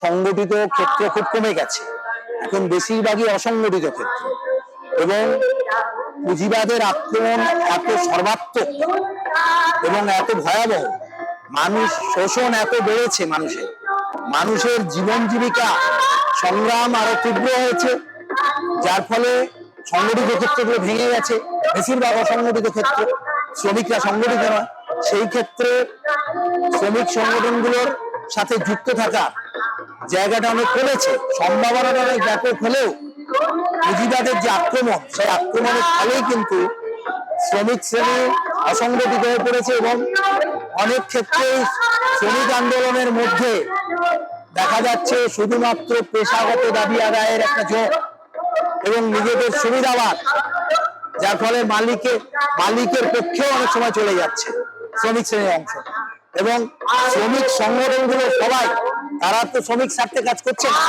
সংগঠিত ক্ষেত্র খুব কমে গেছে, এখন বেশিরভাগই অসংগঠিত ক্ষেত্র। এবং পুঁজিবাদের আক্রমণ এত সর্বাত্মক এবং এত ভয়াবহ, মানুষ শোষণ এত বেড়েছে, মানুষের জীবন জীবিকা সংগ্রাম আরো তীব্র হয়েছে, যার ফলে সংগঠিত ক্ষেত্রগুলো ভেঙে গেছে। বেশিরভাগ অসংগঠিত ক্ষেত্র, শ্রমিকরা সংগঠিত নয়, সেই ক্ষেত্রে শ্রমিক সংগঠনগুলোর সাথে যুক্ত থাকা জায়গাটা অনেক কমেছে, সম্ভাবনাটা অনেক ব্যাপক হলেও পুঁজিবাদের যে আক্রমণ, সেই আক্রমণের ফলেই কিন্তু শ্রমিক শ্রেণী অসংগঠিত হয়ে পড়েছে এবং অনেক ক্ষেত্রে শ্রমিক আন্দোলনের মধ্যে দেখা যাচ্ছে শুধুমাত্র পেশাগত দাবি আদায়ের একটা জোর এবং নিজেদের সুবিধাবাদ, যার ফলে মালিকের পক্ষেও অনেক সময় চলে যাচ্ছে শ্রমিক শ্রেণীর অংশ। এবং শ্রমিক সংগঠনগুলো সবাই, তারা তো শ্রমিক স্বার্থে কাজ করছে না।